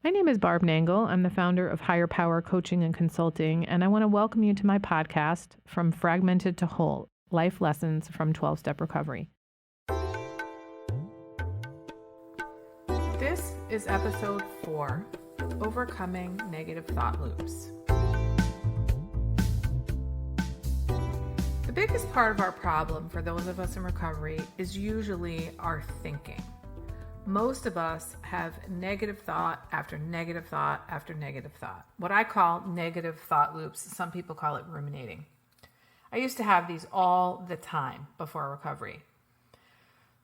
My name is Barb Nangle. I'm the founder of Higher Power Coaching and Consulting, and I want to welcome you to my podcast, From Fragmented to Whole, Life Lessons from 12-Step Recovery. This is episode 4, Overcoming Negative Thought Loops. The biggest part of our problem for those of us in recovery is usually our thinking. Most of us have negative thought after negative thought after negative thought. What I call negative thought loops. Some people call it ruminating. I used to have these all the time before recovery.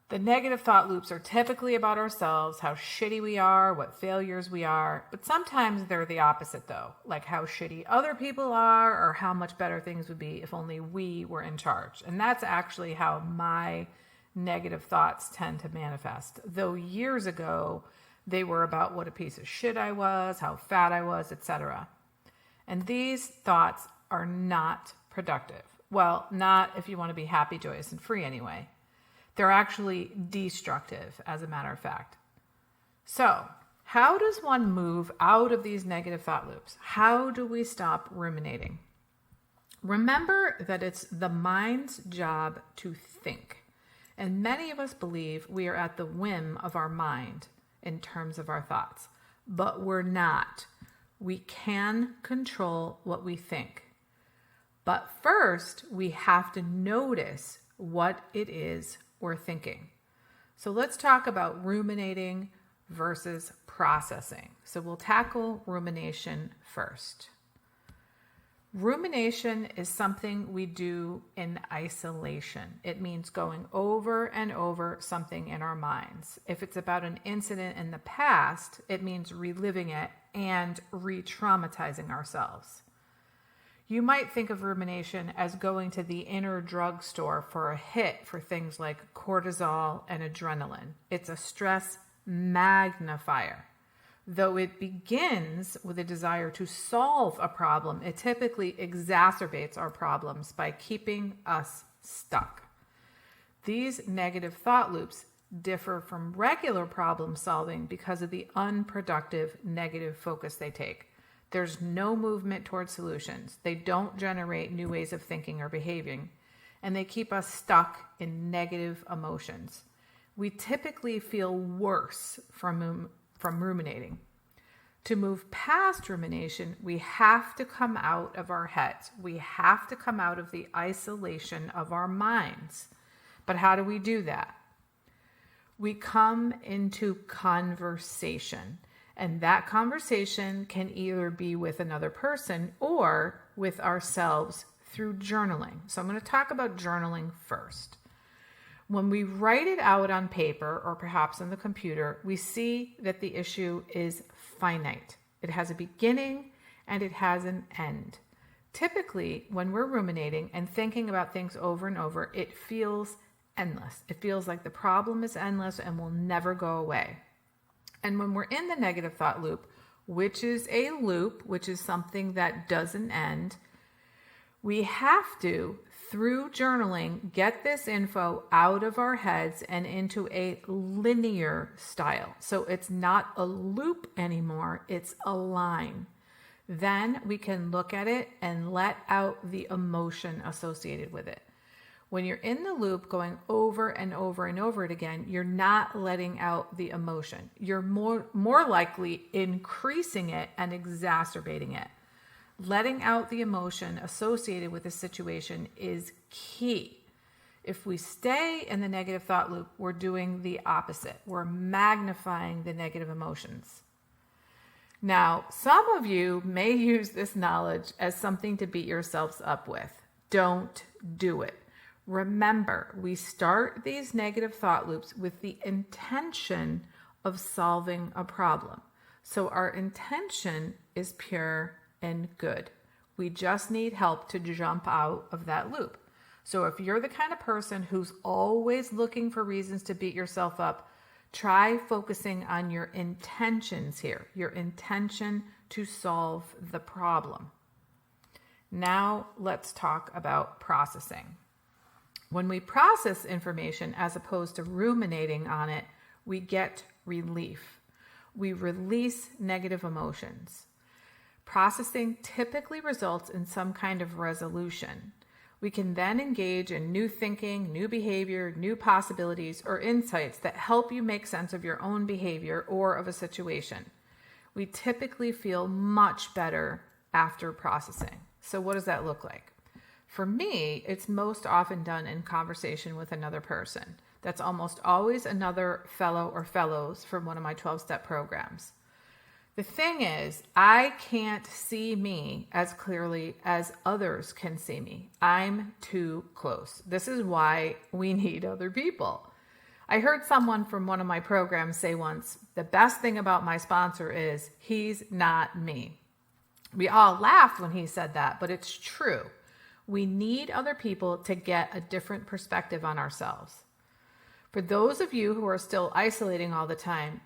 The negative thought loops are typically about ourselves, how shitty we are, what failures we are. But sometimes they're the opposite though, like how shitty other people are or how much better things would be if only we were in charge. And that's actually how my negative thoughts tend to manifest. Though years ago, they were about what a piece of shit I was, how fat I was, etc. And these thoughts are not productive. Well, not if you want to be happy, joyous, and free anyway. They're actually destructive, as a matter of fact. So, how does one move out of these negative thought loops? How do we stop ruminating? Remember that it's the mind's job to think. And many of us believe we are at the whim of our mind in terms of our thoughts, but we're not. We can control what we think. But first, we have to notice what it is we're thinking. So let's talk about ruminating versus processing. So we'll tackle rumination first. Rumination is something we do in isolation. It means going over and over something in our minds. If it's about an incident in the past, it means reliving it and re-traumatizing ourselves. You might think of rumination as going to the inner drugstore for a hit for things like cortisol and adrenaline. It's a stress magnifier. Though it begins with a desire to solve a problem, it typically exacerbates our problems by keeping us stuck. These negative thought loops differ from regular problem solving because of the unproductive negative focus they take. There's no movement towards solutions. They don't generate new ways of thinking or behaving, and they keep us stuck in negative emotions. We typically feel worse from ruminating. To move past rumination, we have to come out of our heads. We have to come out of the isolation of our minds. But how do we do that? We come into conversation. And that conversation can either be with another person or with ourselves through journaling. So I'm going to talk about journaling first. When we write it out on paper or perhaps on the computer, we see that the issue is finite. It has a beginning and it has an end. Typically, when we're ruminating and thinking about things over and over, it feels endless. It feels like the problem is endless and will never go away. And when we're in the negative thought loop, which is a loop, which is something that doesn't end, we have to, through journaling, get this info out of our heads and into a linear style. So it's not a loop anymore, it's a line. Then we can look at it and let out the emotion associated with it. When you're in the loop going over and over and over it again, you're not letting out the emotion. You're more likely increasing it and exacerbating it. Letting out the emotion associated with the situation is key. If we stay in the negative thought loop, we're doing the opposite. We're magnifying the negative emotions. Now, some of you may use this knowledge as something to beat yourselves up with. Don't do it. Remember, we start these negative thought loops with the intention of solving a problem. So our intention is pure and good. We just need help to jump out of that loop. So if you're the kind of person who's always looking for reasons to beat yourself up, try focusing on your intentions here, your intention to solve the problem. Now let's talk about processing. When we process information as opposed to ruminating on it, we get relief. We release negative emotions. Processing typically results in some kind of resolution. We can then engage in new thinking, new behavior, new possibilities, or insights that help you make sense of your own behavior or of a situation. We typically feel much better after processing. So what does that look like? For me, it's most often done in conversation with another person. That's almost always another fellow or fellows from one of my 12-step programs. The thing is, I can't see me as clearly as others can see me. I'm too close. This is why we need other people. I heard someone from one of my programs say once, the best thing about my sponsor is he's not me. We all laughed when he said that, but it's true. We need other people to get a different perspective on ourselves. For those of you who are still isolating all the time,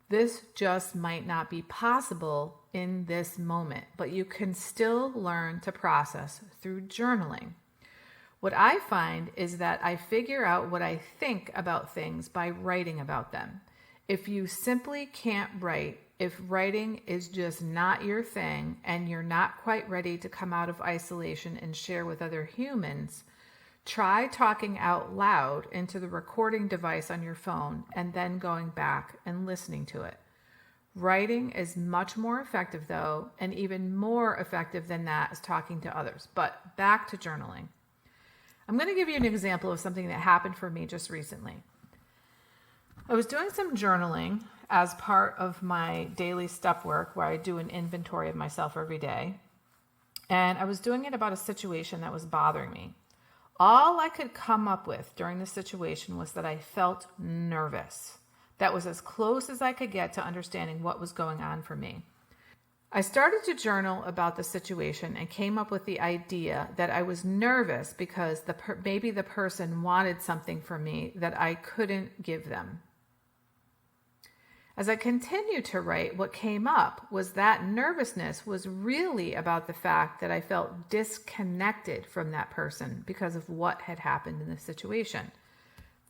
this just might not be possible in this moment, but you can still learn to process through journaling. What I find is that I figure out what I think about things by writing about them. If you simply can't write, if writing is just not your thing and you're not quite ready to come out of isolation and share with other humans, try talking out loud into the recording device on your phone and then going back and listening to it. Writing is much more effective though, and even more effective than that is talking to others. But back to journaling. I'm going to give you an example of something that happened for me just recently. I was doing some journaling as part of my daily step work where I do an inventory of myself every day. And I was doing it about a situation that was bothering me. All I could come up with during the situation was that I felt nervous. That was as close as I could get to understanding what was going on for me. I started to journal about the situation and came up with the idea that I was nervous because maybe the person wanted something from me that I couldn't give them. As I continued to write, what came up was that nervousness was really about the fact that I felt disconnected from that person because of what had happened in the situation.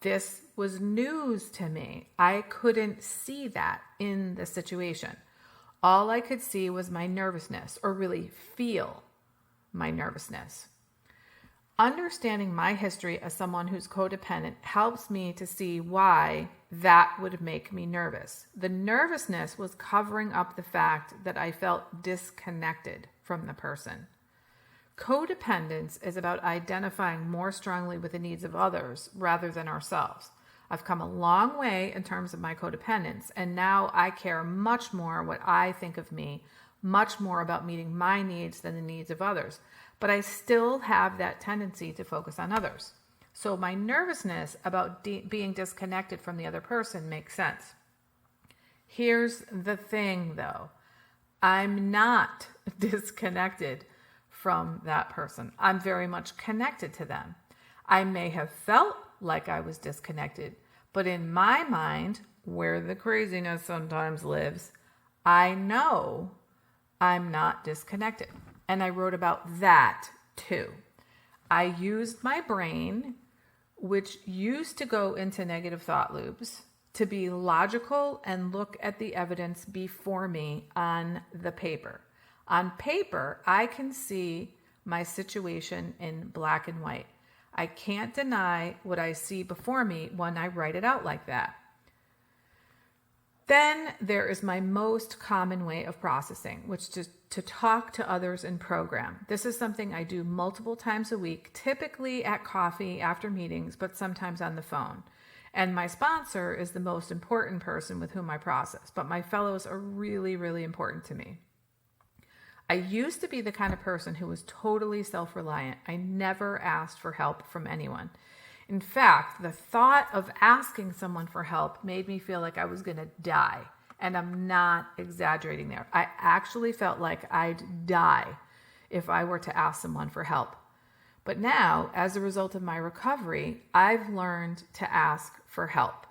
This was news to me. I couldn't see that in the situation. All I could see was my nervousness, or really feel my nervousness. Understanding my history as someone who's codependent helps me to see why that would make me nervous. The nervousness was covering up the fact that I felt disconnected from the person. Codependence is about identifying more strongly with the needs of others rather than ourselves. I've come a long way in terms of my codependence, and now I care much more what I think of me, much more about meeting my needs than the needs of others. But I still have that tendency to focus on others. So my nervousness about being disconnected from the other person makes sense. Here's the thing, though. I'm not disconnected from that person. I'm very much connected to them. I may have felt like I was disconnected, but in my mind, where the craziness sometimes lives, I know I'm not disconnected. And I wrote about that too. I used my brain, which used to go into negative thought loops, to be logical and look at the evidence before me on the paper. On paper, I can see my situation in black and white. I can't deny what I see before me when I write it out like that. Then there is my most common way of processing, which is to talk to others in program. This is something I do multiple times a week, typically at coffee after meetings, but sometimes on the phone. And my sponsor is the most important person with whom I process, but my fellows are really, really important to me. I used to be the kind of person who was totally self-reliant. I never asked for help from anyone. In fact, the thought of asking someone for help made me feel like I was going to die. And I'm not exaggerating there. I actually felt like I'd die if I were to ask someone for help. But now, as a result of my recovery, I've learned to ask for help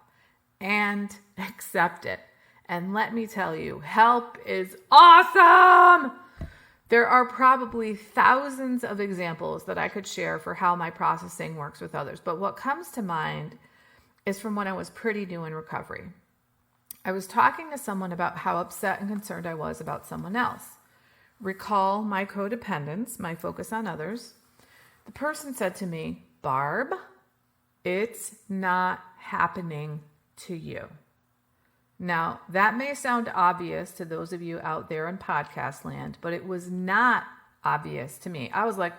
and accept it. And let me tell you, help is awesome! There are probably thousands of examples that I could share for how my processing works with others. But what comes to mind is from when I was pretty new in recovery. I was talking to someone about how upset and concerned I was about someone else. Recall my codependence, my focus on others. The person said to me, Barb, it's not happening to you. Now, that may sound obvious to those of you out there in podcast land, but it was not obvious to me. I was like,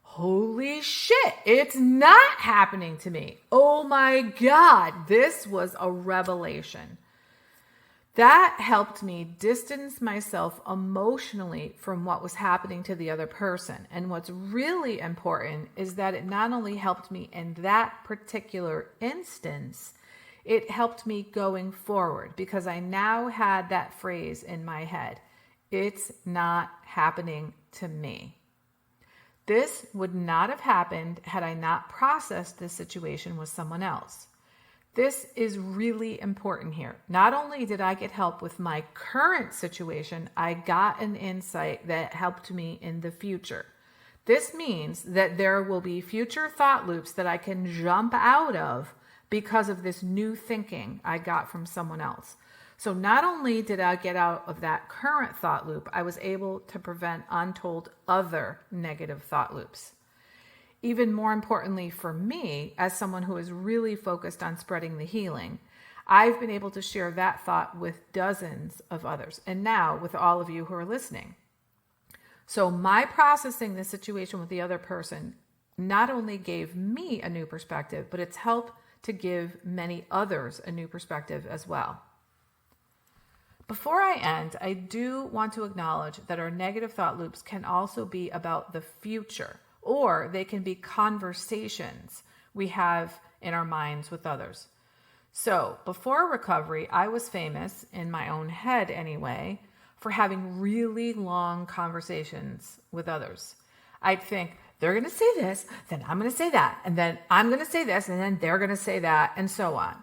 holy shit, it's not happening to me. Oh my God, this was a revelation. That helped me distance myself emotionally from what was happening to the other person. And what's really important is that it not only helped me in that particular instance, it helped me going forward because I now had that phrase in my head. It's not happening to me. This would not have happened had I not processed this situation with someone else. This is really important here. Not only did I get help with my current situation, I got an insight that helped me in the future. This means that there will be future thought loops that I can jump out of because of this new thinking I got from someone else. So not only did I get out of that current thought loop, I was able to prevent untold other negative thought loops. Even more importantly for me, as someone who is really focused on spreading the healing, I've been able to share that thought with dozens of others, and now with all of you who are listening. So my processing the situation with the other person not only gave me a new perspective, but it's helped to give many others a new perspective as well. Before I end, I do want to acknowledge that our negative thought loops can also be about the future, or they can be conversations we have in our minds with others. So before recovery, I was famous, in my own head anyway, for having really long conversations with others. I'd think, they're going to say this, then I'm going to say that, and then I'm going to say this, and then they're going to say that, and so on.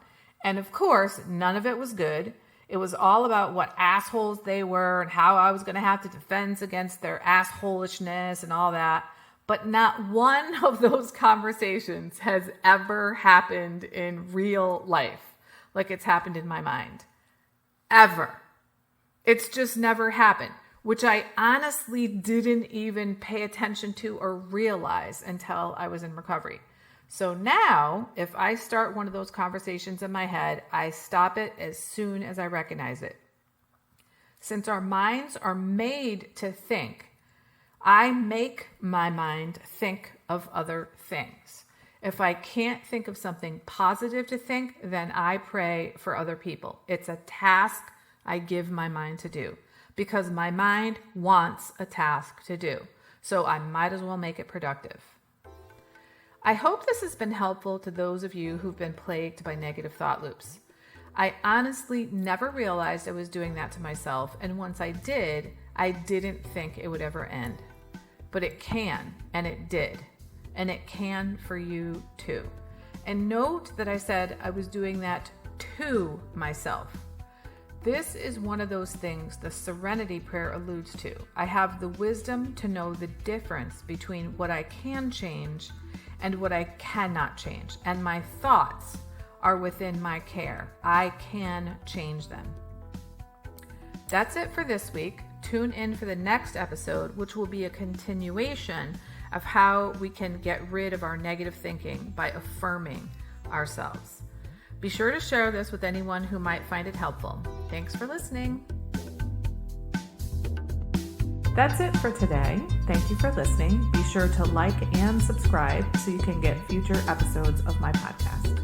And of course, none of it was good. It was all about what assholes they were and how I was going to have to defend against their assholishness and all that. But not one of those conversations has ever happened in real life like it's happened in my mind. Ever. It's just never happened, which I honestly didn't even pay attention to or realize until I was in recovery. So now, if I start one of those conversations in my head, I stop it as soon as I recognize it. Since our minds are made to think, I make my mind think of other things. If I can't think of something positive to think, then I pray for other people. It's a task I give my mind to do because my mind wants a task to do. So I might as well make it productive. I hope this has been helpful to those of you who've been plagued by negative thought loops. I honestly never realized I was doing that to myself, and once I did, I didn't think it would ever end. But it can, and it did, and it can for you too. And note that I said I was doing that to myself. This is one of those things the Serenity Prayer alludes to. I have the wisdom to know the difference between what I can change and what I cannot change. And my thoughts are within my care. I can change them. That's it for this week. Tune in for the next episode, which will be a continuation of how we can get rid of our negative thinking by affirming ourselves. Be sure to share this with anyone who might find it helpful. Thanks for listening. That's it for today. Thank you for listening. Be sure to like and subscribe so you can get future episodes of my podcast.